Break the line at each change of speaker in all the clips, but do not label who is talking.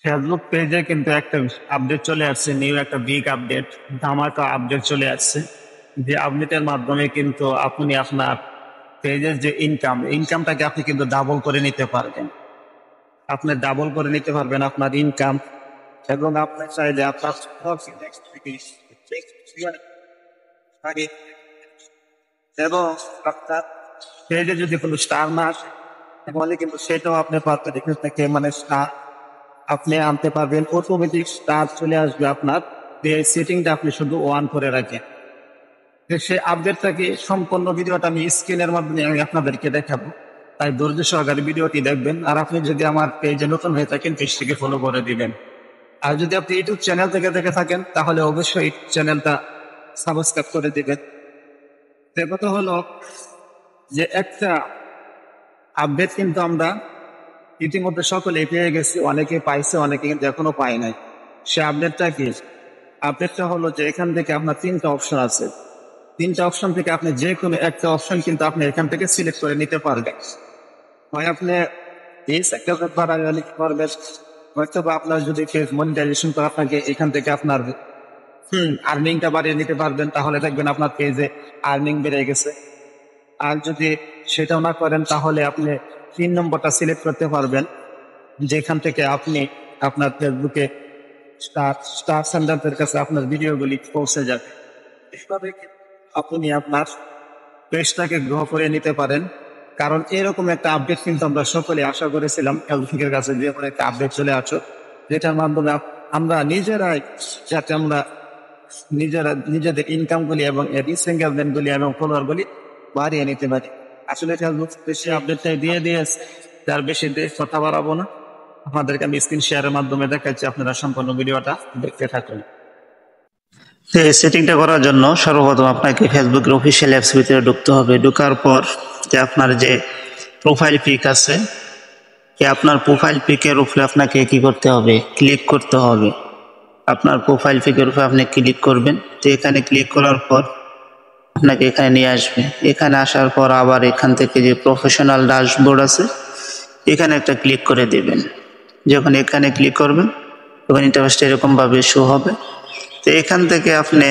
Facebook পেজে কিন্তু একটা আপডেট চলে আসছে, নিউ একটা বিগ আপডেট, ধামাকা আপডেট চলে আসছে। যে আপডেটের মাধ্যমে কিন্তু আপনি আপনার পেজের যে ইনকামটাকে আপনি কিন্তু ডাবল করে নিতে পারবেন। আপনি ডাবল করে নিতে পারবেন আপনার ইনকাম, এবং আপনার চাইলে আপনার এবং আপনার পেজে যদি কোনো স্টার না আসে তাহলে কিন্তু সেটাও আপনি পারবেন। এখান থেকে মানে স্টার আপনি আনতে পারবেন, অটোমেটিক স্টার চলে আসবে আপনার। সেটিংটা আপনি শুধু অন করে রাখেন। সেই আপডেটটাকে সম্পূর্ণ ভিডিওটা আমি স্ক্রিনের মাধ্যমে আমি আপনাদেরকে দেখাবো, তাই ধৈর্য সহকারে ভিডিওটি দেখবেন। আর আপনি যদি আমার পেজে নতুন হয়ে থাকেন পেজটিকে ফলো করে দিবেন। আর যদি আপনি ইউটিউব চ্যানেল থেকে দেখে থাকেন তাহলে অবশ্যই চ্যানেলটা সাবস্ক্রাইব করে দিবেন। কথা হলো যে একটা আপডেট কিন্তু আমরা ইতিমধ্যে সকলে পেয়ে গেছি, অনেকে পাইছে, অনেকে কিন্তু এখনো পায় নাই। সে আপডেটটা কি? আপডেটটা হলো যে এখান থেকে আপনার তিনটা অপশন আছে। তিনটা অপশন থেকে আপনি যে কোনো একটা অপশন কিন্তু আপনি এখান থেকে সিলেক্ট করে নিতে পারবেন। হয় আপনি এই সেক্টর বাড়াইয়া লিখতে পারবেন, হয়তো বা আপনার যদি ফেস মনিটাইজেশন করে আপনাকে এখান থেকে আপনার আর্নিংটা বাড়িয়ে নিতে পারবেন, তাহলে দেখবেন আপনার পেজে আর্নিং বেড়ে গেছে। আর যদি সেটাও না করেন তাহলে আপনি 3 নম্বরটা সিলেক্ট করতে পারবেন, যেখান থেকে আপনি আপনার ফেসবুকে স্টার সেন্ডারদের কাছে আপনার ভিডিওগুলি পৌঁছে যাবে। এভাবে আপনি আপনার পেজটাকে গ্রো করে নিতে পারেন। কারণ এরকম একটা আপডেট কিন্তু আমরা সকলে আশা করেছিলাম ফেসবুকের কাছে যে একটা আপডেট চলে আসো, যেটার মাধ্যমে আমরা নিজেরাই যাতে আমরা নিজেদের ইনকামগুলি এবং এঙ্গেজমেন্টগুলি এবং ফলোয়ারগুলি বাড়িয়ে নিতে পারি। আসলে ফেসবুক বেশি আপডেটটাই দিয়ে দিয়েছে, তার বেশি কথা বাড়াবো না। আপনাদেরকে আমি স্ক্রিন শেয়ারের মাধ্যমে দেখাচ্ছি, আপনারা সম্পূর্ণ ভিডিওটা দেখতে থাকুন। এই সেটিংটা করার জন্য সর্বপ্রথম আপনাকে ফেসবুকের অফিসিয়াল অ্যাপস ভিতরে ঢুকতে হবে। ঢোকার পর যে আপনার যে প্রোফাইল পিক আছে, আপনার প্রোফাইল পিকের উপরে আপনাকে কি করতে হবে? ক্লিক করতে হবে। আপনার প্রোফাইল পিকের উপরে আপনি ক্লিক করবেন। তো এখানে ক্লিক করার পর আপনাকে এখানে নিয়ে আসবে। এখানে আসার পর আবার এখান থেকে যে প্রফেশনাল ড্যাশবোর্ড আছে এখানে একটা ক্লিক করে দেবেন। যখন এখানে ক্লিক করবেন তখন ইন্টারফেসটা এরকম ভাবে শো হবে। তো এখান থেকে আপনি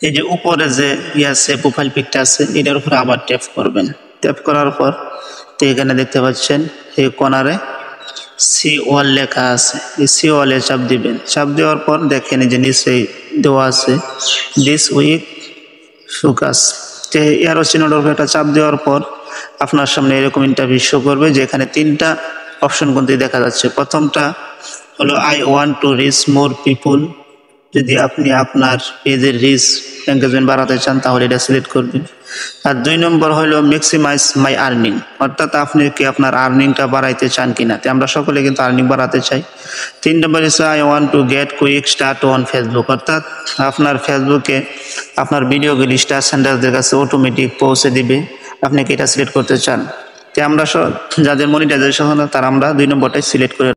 এই যে উপরে যে আছে প্রোফাইল পিকটা আছে এটার উপরে আবার ট্যাপ করবেন। ট্যাপ করার পর তো এখানে দেখতে পাচ্ছেন এই কর্নারে সি ওয়াল লেখা আছে, এই সি ওয়ালে চাপ দিবেন। চাপ দেওয়ার পর দেখেন যে নিচে দেওয়া আছে দিস উইক ফোকাস। তো এরো চিহ্নটার উপরে একটা চাপ দেওয়ার পর আপনার সামনে এরকম ইন্টারভিউ শো করবে, যে এখানে তিনটা অপশন কিন্তু দেখা যাচ্ছে। প্রথমটা হলো I want to reach more people. যদি আপনি আপনার পেজের রিচ এঙ্গেজমেন্ট বাড়াতে চান তাহলে এটা সিলেক্ট করবেন। আর 2 নম্বর হলো ম্যাক্সিমাইজ মাই আর্নিং, অর্থাৎ আপনি কি আপনার আর্নিংটা বাড়াইতে চান কিনা। আমরা সকলে কিন্তু আর্নিং বাড়াতে চাই। 3 নম্বর হচ্ছে I want to get quick start on Facebook, অর্থাৎ আপনার ফেসবুকে আপনার ভিডিওগুলি স্টার সেন্ডারদের কাছে অটোমেটিক পৌঁছে দিবে। আপনি কি এটা সিলেক্ট করতে চান? আমরা যাদের মনিটাইজেশন তারা আমরা 2 নম্বরটাই সিলেক্ট করে